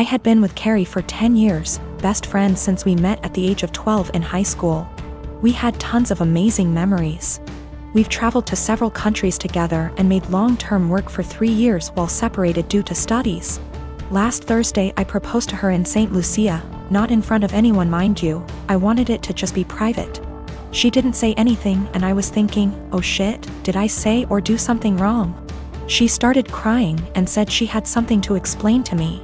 I had been with Carrie for 10 years, best friends since we met at the age of 12 in high school. We had tons of amazing memories. We've traveled to several countries together and made long-term work for 3 years while separated due to studies. Last Thursday I proposed to her in St. Lucia, not in front of anyone mind you, I wanted it to just be private. She didn't say anything and I was thinking, oh shit, did I say or do something wrong? She started crying and said she had something to explain to me.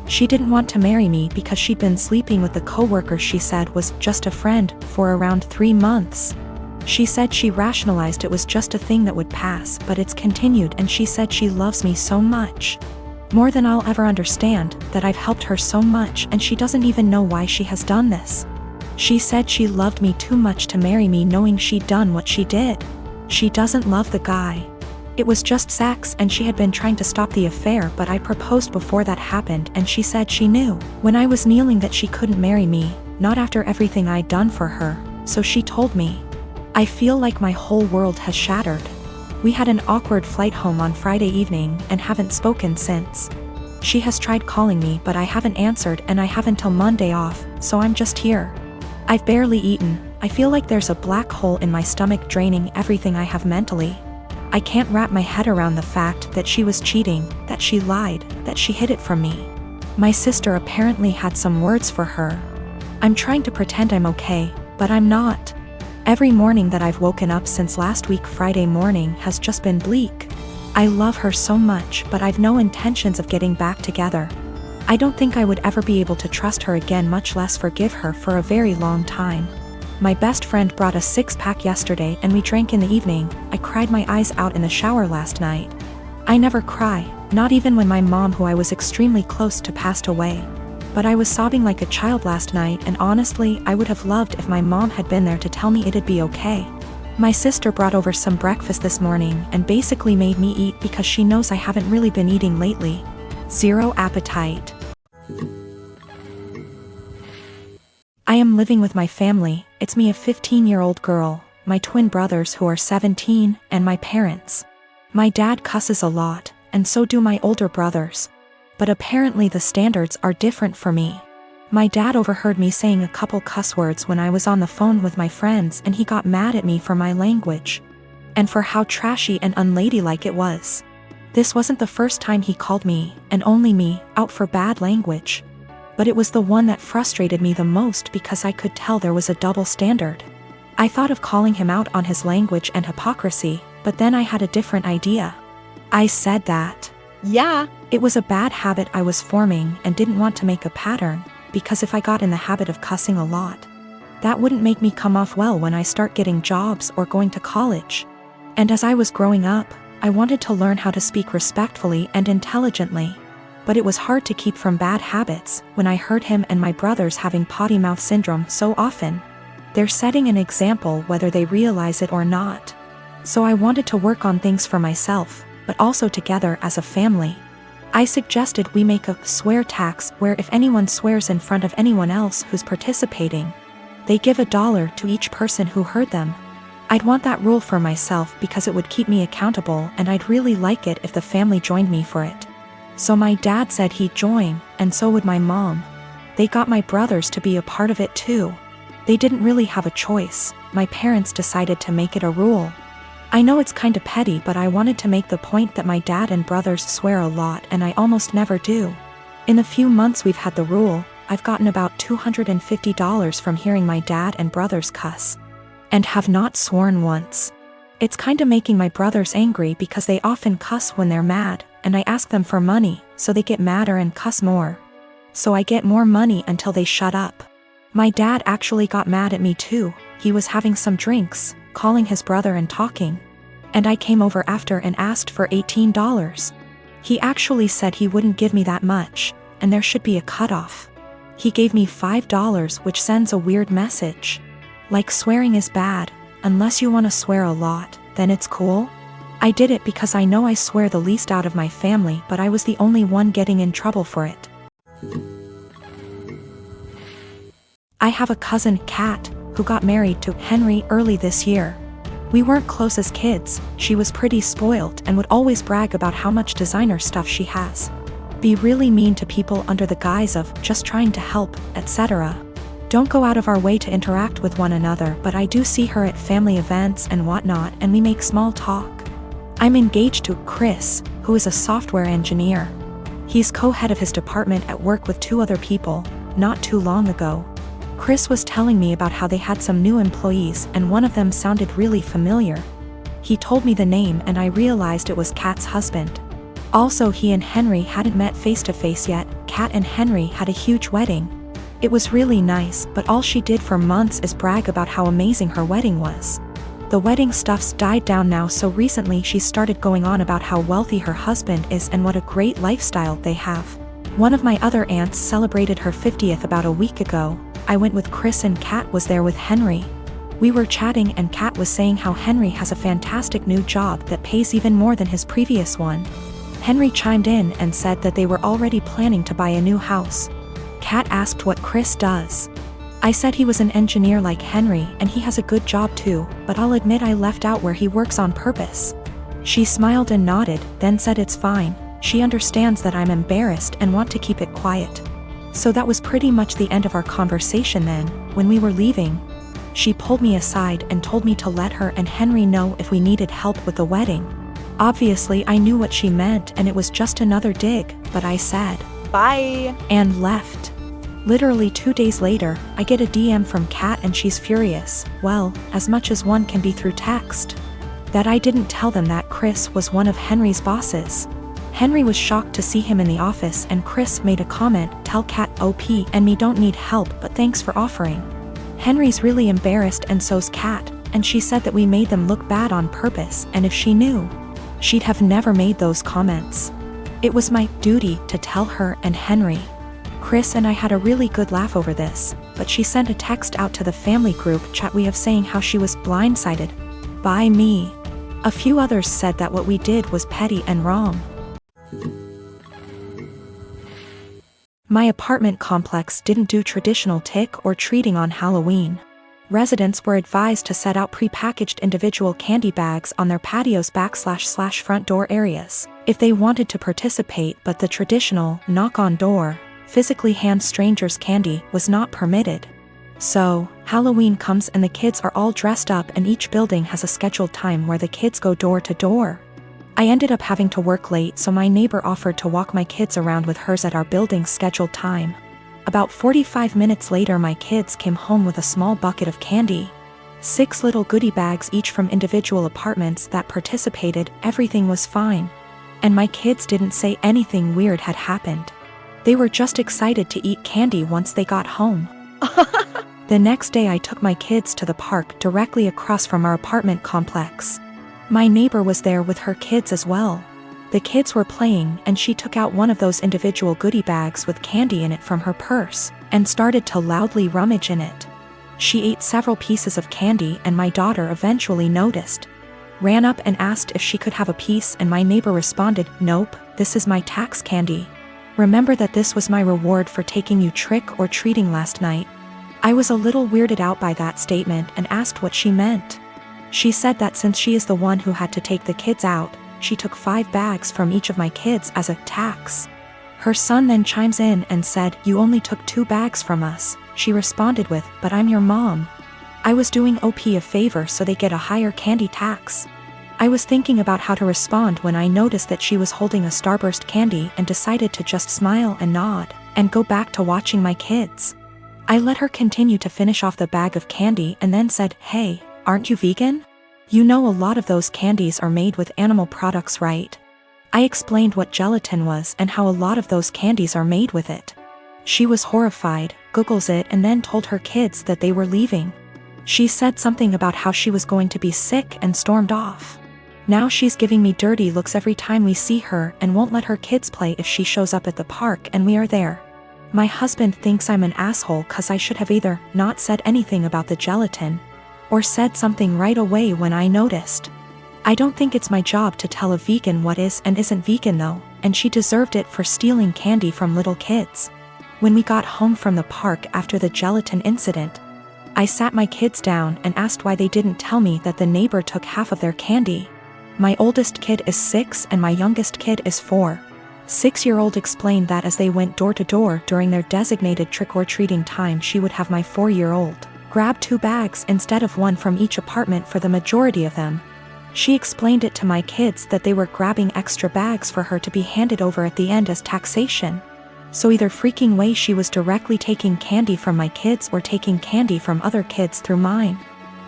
She didn't want to marry me because she'd been sleeping with the coworker she said was just a friend for around 3 months. She said she rationalized it was just a thing that would pass, but it's continued, and she said she loves me so much. More than I'll ever understand, that I've helped her so much and she doesn't even know why she has done this. She said she loved me too much to marry me knowing she'd done what she did. She doesn't love the guy. It was just sex and she had been trying to stop the affair, but I proposed before that happened and she said she knew when I was kneeling that she couldn't marry me, not after everything I'd done for her, so she told me. I feel like my whole world has shattered. We had an awkward flight home on Friday evening and haven't spoken since. She has tried calling me but I haven't answered and I have until Monday off, so I'm just here. I've barely eaten. I feel like there's a black hole in my stomach draining everything I have mentally. I can't wrap my head around the fact that she was cheating, that she lied, that she hid it from me. My sister apparently had some words for her. I'm trying to pretend I'm okay, but I'm not. Every morning that I've woken up since last week Friday morning has just been bleak. I love her so much, but I've no intentions of getting back together. I don't think I would ever be able to trust her again, much less forgive her, for a very long time. My best friend brought a 6-pack yesterday and we drank in the evening. I cried my eyes out in the shower last night. I never cry, not even when my mom, who I was extremely close to, passed away. But I was sobbing like a child last night, and honestly I would have loved if my mom had been there to tell me it'd be okay. My sister brought over some breakfast this morning and basically made me eat because she knows I haven't really been eating lately. Zero appetite. I am living with my family. It's me, a 15-year-old girl, my twin brothers who are 17, and my parents. My dad cusses a lot, and so do my older brothers. But apparently the standards are different for me. My dad overheard me saying a couple cuss words when I was on the phone with my friends and he got mad at me for my language. And for how trashy and unladylike it was. This wasn't the first time he called me, and only me, out for bad language. But it was the one that frustrated me the most because I could tell there was a double standard. I thought of calling him out on his language and hypocrisy, but then I had a different idea. I said that, yeah, it was a bad habit I was forming and didn't want to make a pattern, because if I got in the habit of cussing a lot, that wouldn't make me come off well when I start getting jobs or going to college. And as I was growing up, I wanted to learn how to speak respectfully and intelligently. But it was hard to keep from bad habits when I heard him and my brothers having potty mouth syndrome so often. They're setting an example whether they realize it or not. So I wanted to work on things for myself, but also together as a family. I suggested we make a swear tax where if anyone swears in front of anyone else who's participating, they give $1 to each person who heard them. I'd want that rule for myself because it would keep me accountable, and I'd really like it if the family joined me for it. So my dad said he'd join, and so would my mom. They got my brothers to be a part of it too. They didn't really have a choice. My parents decided to make it a rule. I know it's kinda petty, but I wanted to make the point that my dad and brothers swear a lot and I almost never do. In the few months we've had the rule, I've gotten about $250 from hearing my dad and brothers cuss. And have not sworn once. It's kinda making my brothers angry because they often cuss when they're mad, and I ask them for money, so they get madder and cuss more. So I get more money until they shut up. My dad actually got mad at me too. He was having some drinks, calling his brother and talking. And I came over after and asked for $18. He actually said he wouldn't give me that much, and there should be a cutoff. He gave me $5, which sends a weird message. Like swearing is bad, unless you want to swear a lot, then it's cool. I did it because I know I swear the least out of my family, but I was the only one getting in trouble for it. I have a cousin, Kat, who got married to Henry early this year. We weren't close as kids. She was pretty spoiled and would always brag about how much designer stuff she has. Be really mean to people under the guise of just trying to help, etc. Don't go out of our way to interact with one another, but I do see her at family events and whatnot, and we make small talk. I'm engaged to Chris, who is a software engineer. He's co-head of his department at work with 2 other people, not too long ago. Chris was telling me about how they had some new employees and one of them sounded really familiar. He told me the name and I realized it was Kat's husband. Also, he and Henry hadn't met face to face yet. Kat and Henry had a huge wedding. It was really nice, but all she did for months is brag about how amazing her wedding was. The wedding stuff's died down now, so recently she started going on about how wealthy her husband is and what a great lifestyle they have. One of my other aunts celebrated her 50th about a week ago. I went with Chris and Kat was there with Henry. We were chatting and Kat was saying how Henry has a fantastic new job that pays even more than his previous one. Henry chimed in and said that they were already planning to buy a new house. Kat asked what Chris does. I said he was an engineer like Henry and he has a good job too, but I'll admit I left out where he works on purpose. She smiled and nodded, then said it's fine. She understands that I'm embarrassed and want to keep it quiet. So that was pretty much the end of our conversation then. When we were leaving, she pulled me aside and told me to let her and Henry know if we needed help with the wedding. Obviously I knew what she meant and it was just another dig, but I said, "Bye," and left. Literally 2 days later, I get a DM from Kat and she's furious, well, as much as one can be through text. That I didn't tell them that Chris was one of Henry's bosses. Henry was shocked to see him in the office and Chris made a comment, "Tell Kat OP and me don't need help but thanks for offering." Henry's really embarrassed and so's Kat, and she said that we made them look bad on purpose and if she knew, she'd have never made those comments. It was my duty to tell her and Henry. Chris and I had a really good laugh over this, but she sent a text out to the family group chat we have saying how she was blindsided by me. A few others said that what we did was petty and wrong. My apartment complex didn't do traditional trick or treating on Halloween. Residents were advised to set out pre-packaged individual candy bags on their patios / front door areas if they wanted to participate, but the traditional knock on door, physically hand strangers candy was not permitted. So, Halloween comes and the kids are all dressed up and each building has a scheduled time where the kids go door to door. I ended up having to work late, so my neighbor offered to walk my kids around with hers at our building's scheduled time. About 45 minutes later my kids came home with a small bucket of candy. 6 little goodie bags each from individual apartments that participated. Everything was fine. And my kids didn't say anything weird had happened. They were just excited to eat candy once they got home. The next day I took my kids to the park directly across from our apartment complex. My neighbor was there with her kids as well. The kids were playing and she took out one of those individual goodie bags with candy in it from her purse and started to loudly rummage in it. She ate several pieces of candy and my daughter eventually noticed. Ran up and asked if she could have a piece and my neighbor responded, "Nope, this is my tax candy. Remember that this was my reward for taking you trick or treating last night." I was a little weirded out by that statement and asked what she meant. She said that since she is the one who had to take the kids out, she took 5 bags from each of my kids as a tax. Her son then chimes in and said, "You only took 2 bags from us." She responded with, "But I'm your mom. I was doing OP a favor so they get a higher candy tax." I was thinking about how to respond when I noticed that she was holding a Starburst candy and decided to just smile and nod and go back to watching my kids. I let her continue to finish off the bag of candy and then said, "Hey, aren't you vegan? You know a lot of those candies are made with animal products, right?" I explained what gelatin was and how a lot of those candies are made with it. She was horrified, Googles it and then told her kids that they were leaving. She said something about how she was going to be sick and stormed off. Now she's giving me dirty looks every time we see her and won't let her kids play if she shows up at the park and we are there. My husband thinks I'm an asshole cause I should have either not said anything about the gelatin or said something right away when I noticed. I don't think it's my job to tell a vegan what is and isn't vegan though, and she deserved it for stealing candy from little kids. When we got home from the park after the gelatin incident, I sat my kids down and asked why they didn't tell me that the neighbor took half of their candy. My oldest kid is 6 and my youngest kid is 4. 6-year-old explained that as they went door to door during their designated trick-or-treating time, she would have my 4-year-old grab 2 bags instead of 1 from each apartment for the majority of them. She explained it to my kids that they were grabbing extra bags for her to be handed over at the end as taxation. So either freaking way she was directly taking candy from my kids or taking candy from other kids through mine.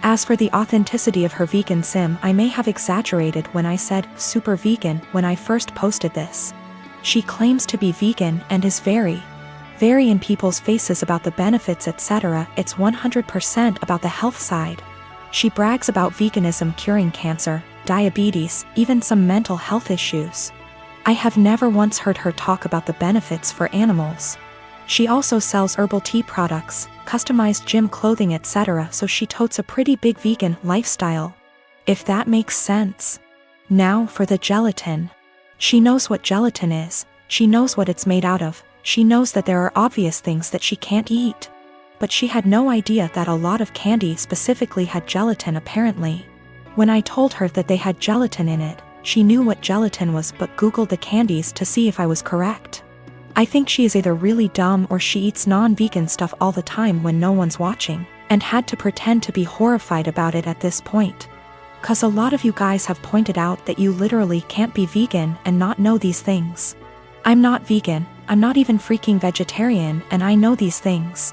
As for the authenticity of her vegan sim, I may have exaggerated when I said super vegan when I first posted this. She claims to be vegan and is very in people's faces about the benefits, etc. It's 100% about the health side. She brags about veganism curing cancer, diabetes, even some mental health issues. I have never once heard her talk about the benefits for animals. She also sells herbal tea products, customized gym clothing, etc., so she totes a pretty big vegan lifestyle. If that makes sense. Now for the gelatin. She knows what gelatin is, she knows what it's made out of, she knows that there are obvious things that she can't eat. But she had no idea that a lot of candy specifically had gelatin apparently. When I told her that they had gelatin in it, she knew what gelatin was but Googled the candies to see if I was correct. I think she is either really dumb or she eats non-vegan stuff all the time when no one's watching, and had to pretend to be horrified about it at this point. 'Cause a lot of you guys have pointed out that you literally can't be vegan and not know these things. I'm not vegan, I'm not even freaking vegetarian, and I know these things.